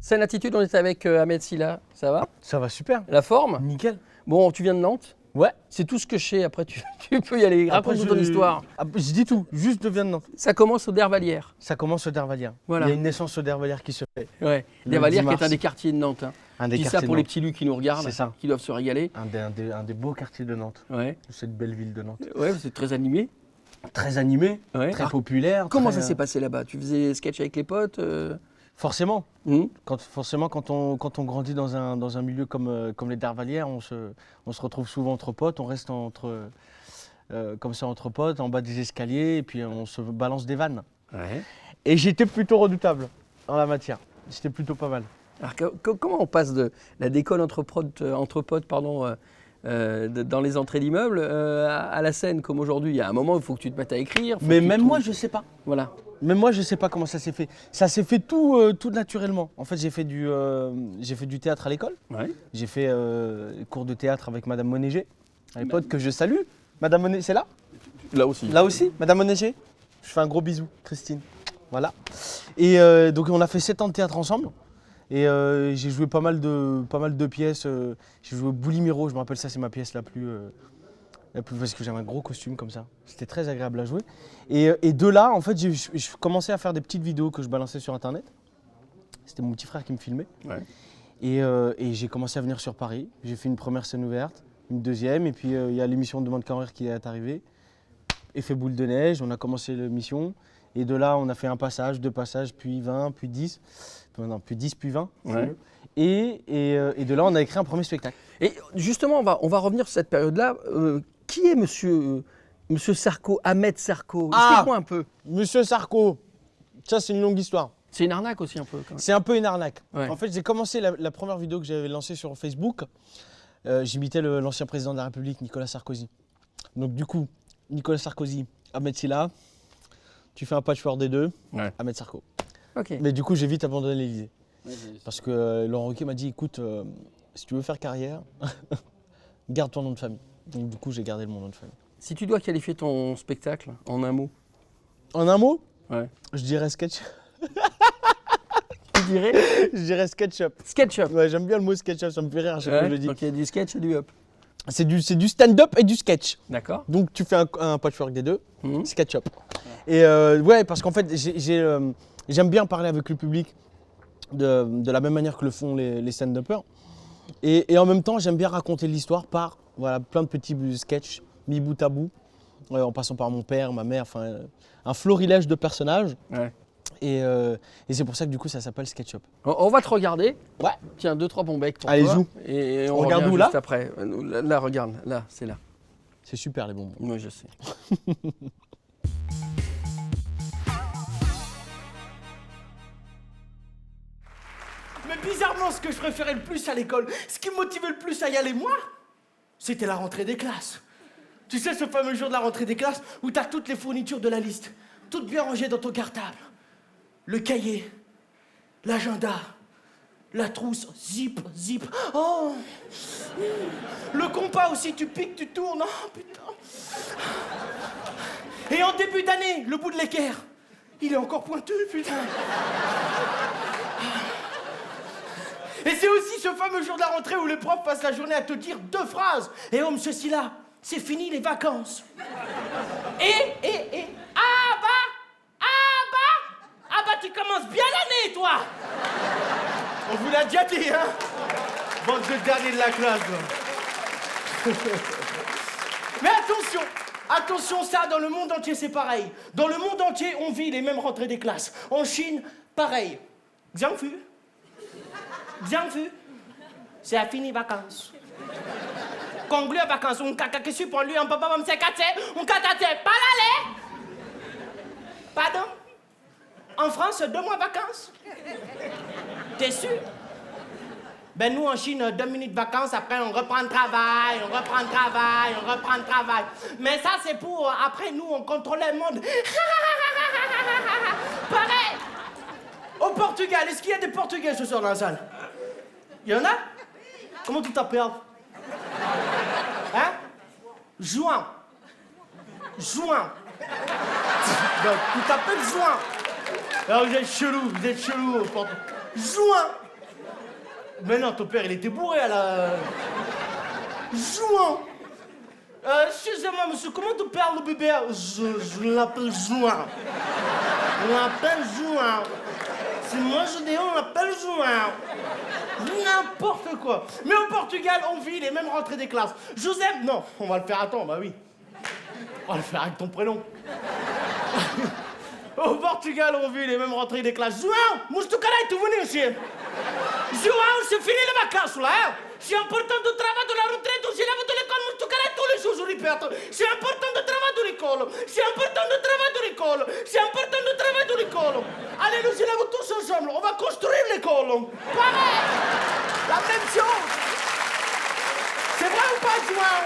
Scène Attitude, on est avec Ahmed Silla, ça va? Ça va super. La forme? Nickel. Bon, tu viens de Nantes? Ouais. C'est tout ce que je sais, après tu peux y aller, raconte-nous ton histoire. Je dis tout, juste je viens de Nantes. Ça commence au Dervalière. Ça commence au Dervalière. Voilà. Il y a une naissance au Dervalière qui se fait. Ouais, Le Dervalière 10 qui est mars. un des quartiers de Nantes. Hein. Un des Je dis quartiers ça pour de les Nantes. petits lus qui nous regardent, C'est ça. qui doivent se régaler. Un des beaux quartiers de Nantes. Ouais, Cette belle ville de Nantes. ouais, c'est très animé. Très animé, Ouais. très Alors, populaire. comment très, ça s'est passé là-bas? Tu faisais sketch avec les potes Forcément. Hmm. Quand on grandit dans un milieu comme les Dervalières, on se retrouve souvent entre potes, on reste comme ça entre potes, en bas des escaliers, et puis on se balance des vannes. Ouais. Et j'étais plutôt redoutable en la matière. J'étais plutôt pas mal. Alors, comment on passe de la décolle entre potes, dans les entrées d'immeubles à la scène comme aujourd'hui? Il y a un moment où il faut que tu te mettes à écrire. Mais même moi, je sais pas. Voilà. Même moi, je sais pas comment ça s'est fait. Ça s'est fait tout naturellement. En fait, j'ai fait du théâtre à l'école. Ouais. J'ai fait cours de théâtre avec Madame Monéger, à l'époque, que je salue. Madame Monéger, c'est là? Là aussi. Là aussi, Madame Monéger. Je fais un gros bisou, Christine. Voilà. Et donc, on a fait 7 ans de théâtre ensemble. Et j'ai joué pas mal de pièces. J'ai joué Boulimiro, je me rappelle ça, c'est ma pièce la plus parce que j'avais un gros costume comme ça. C'était très agréable à jouer. Et de là, en fait, je commençais à faire des petites vidéos que je balançais sur Internet. C'était mon petit frère qui me filmait. Ouais. Et j'ai commencé à venir sur Paris. J'ai fait une première scène ouverte, une deuxième, et puis il y a l'émission Demande qu'à en rire qui est arrivée. Effet boule de neige, on a commencé l'émission. Et de là, on a fait un passage, 2 passages, puis 20, puis 10. Non, puis 10, puis 20. Ouais. Et de là, on a écrit un premier spectacle. Et justement, on va revenir sur cette période-là. Qui est monsieur Sarko, Ahmed Sarko? Explique-moi un peu. Monsieur Sarko, ça c'est une longue histoire. C'est une arnaque aussi un peu. Quand même. C'est un peu une arnaque. Ouais. En fait, j'ai commencé la première vidéo que j'avais lancée sur Facebook. J'imitais l'ancien président de la République, Nicolas Sarkozy. Donc du coup, Nicolas Sarkozy, Ahmed Silla, tu fais un patchwork des deux, Ouais. Ahmed Sarko. Ok. Mais du coup, j'ai vite abandonné l'Élysée. Parce que Laurent Ruquier m'a dit, écoute, si tu veux faire carrière, garde ton nom de famille. Donc du coup, j'ai gardé mon nom de famille. Si tu dois qualifier ton spectacle en un mot. En un mot, Ouais. je dirais sketch. Tu dirais Je dirais SketchUp. SketchUp. Ouais, j'aime bien le mot SketchUp, ça me fait rire à chaque fois que je le dis. Donc il y a du sketch et du up. C'est du stand-up et du sketch. D'accord. Donc tu fais un patchwork des deux, Mhm. SketchUp. Et ouais, parce qu'en fait, j'aime bien parler avec le public de la même manière que le font les stand-uppers. Et en même temps, j'aime bien raconter l'histoire par plein de petits sketchs mis bout à bout, en passant par mon père, ma mère, enfin un florilège de personnages. Ouais. Et c'est pour ça que du coup, ça s'appelle SketchUp. On va te regarder. Ouais. Tiens, 2-3 bons becs pour Allez, toi. zou. Et on regarde revient où, là juste après. Là, regarde. Là, c'est là. C'est super les bonbons. Moi, je sais. Mais bizarrement, ce que je préférais le plus à l'école, ce qui me motivait le plus à y aller, moi, c'était la rentrée des classes. Tu sais, ce fameux jour de la rentrée des classes où t'as toutes les fournitures de la liste, toutes bien rangées dans ton cartable. Le cahier, l'agenda, la trousse, zip. Oh! Le compas aussi, tu piques, tu tournes. Oh, putain. Et en début d'année, le bout de l'équerre, il est encore pointu, putain. Et c'est aussi ce fameux jour de la rentrée où les profs passent la journée à te dire 2 phrases. Et oh, monsieur Silla, c'est fini les vacances. Ah bah, tu commences bien l'année, toi. On vous l'a déjà dit, hein. Bande de derniers de la classe. Mais attention, ça, dans le monde entier, c'est pareil. Dans le monde entier, on vit les mêmes rentrées des classes. En Chine, pareil. Xiangfu. C'est la fini vacances. Conclu vacances, on caca que pour lui, on peut pas me sécater, on catate pas l'aller. Pardon? En France, 2 mois vacances. T'es sûr? Ben nous en Chine, 2 minutes vacances, après on reprend le travail. Mais ça c'est pour, après nous on contrôle le monde. Portugal, est-ce qu'il y a des Portugais ce soir dans la salle? Il y en a? Comment tu t'appelles? Hein? Juin. Juin. Donc, tu t'appelles Juin. Alors vous êtes chelou, au Portugal. Juin. Mais non, ton père, il était bourré à la... Juin. Excusez-moi, monsieur, comment tu parles le bébé? Je l'appelle Juin. On l'appelle Juin. Si moi je dis on l'appelle Juin. N'importe quoi. Mais au Portugal, on vit les mêmes rentrées des classes. Joseph, non, on va le faire à temps, bah oui. On va le faire avec ton prénom. Au Portugal, on vit les mêmes rentrées des classes. João, mosto caralho, tu venu ici. João, c'est fini les vacances là, hein? C'est important de travail de la retraite, je lève de l'école, mosto caralho, tous les jours, je répète. C'est important de travail de l'école. C'est important de travail de l'école. C'est important de travail de l'école. Allez, nous élèves tous ensemble, on va construire l'école. Pareil. La même chose. C'est vrai ou pas, João?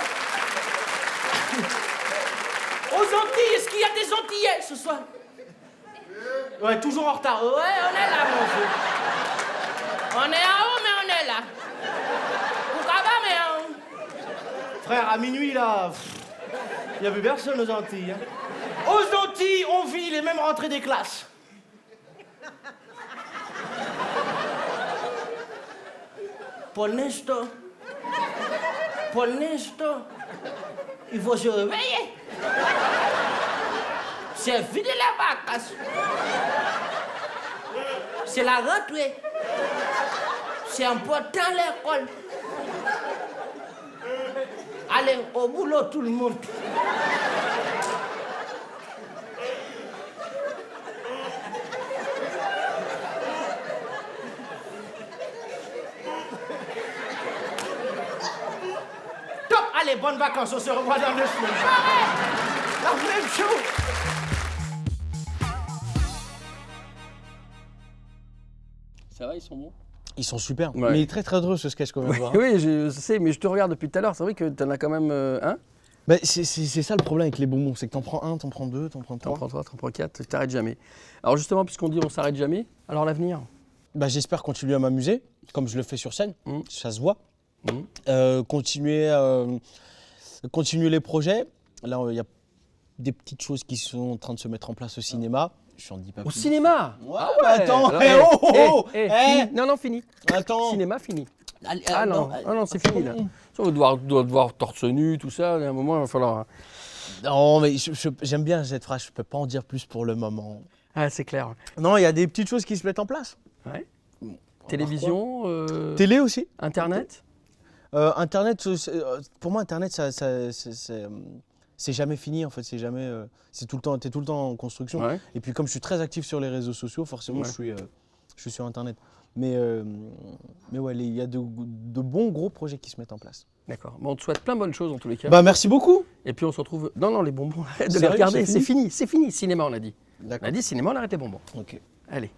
Aux Antilles, est-ce qu'il y a des Antillais ce soir? Ouais, toujours en retard. Ouais, on est là, mon fou. On est en haut, mais on est là. Ou ça va, mais... Frère, à minuit, là, il n'y avait personne aux Antilles. Hein. Aux Antilles, on vit les mêmes rentrées des classes. Pour l'instant, il faut se réveiller. C'est fini la vacances. C'est la rentrée. C'est important l'école. Allez, au boulot tout le monde. Top, allez, bonnes vacances, on se revoit dans 2 semaines. La même chose. Ça va, ils sont bons? Ils sont super. Ouais. Mais il est très très drôle ce sketch qu'on vient de voir. Oui, je sais, mais je te regarde depuis tout à l'heure. C'est vrai que t'en as quand même un. Bah, c'est ça le problème avec les bonbons, c'est que t'en prends un, t'en prends deux, t'en prends T'en trois. prends 3, t'en prends 4, tu t'arrêtes jamais. Alors justement, puisqu'on dit on s'arrête jamais, alors l'avenir? Bah, j'espère continuer à m'amuser, comme je le fais sur scène, ça se voit. Continuer les projets. Là, il y a des petites choses qui sont en train de se mettre en place au cinéma. Je n'en dis pas Au plus. cinéma? Ouais, attends, Alors, eh, Non, non, fini. attends. Cinéma, fini. Allez, Ah non, c'est fini là. On doit devoir torse nu, tout ça, à un moment, il va falloir... Non, mais j'aime bien cette phrase, je peux pas en dire plus pour le moment. Ah, c'est clair. Non, il y a des petites choses qui se mettent en place. Ouais. Télévision, Télé aussi. Internet? Internet, pour moi, Internet, c'est jamais fini en fait, c'est jamais, c'est tout le temps, t'es tout le temps en construction. Ouais. Et puis comme je suis très actif sur les réseaux sociaux, forcément, Ouais. je suis sur Internet. Mais ouais, il y a de bons gros projets qui se mettent en place. D'accord. Bon, on te souhaite plein de bonnes choses en tous les cas. Bah merci beaucoup. Et puis on se retrouve... Non, les bonbons, arrête de les Sérieux, regarder, c'est fini c'est fini. Cinéma, on a dit. On D'accord. a dit cinéma, on arrête les bonbons. Ok. Allez.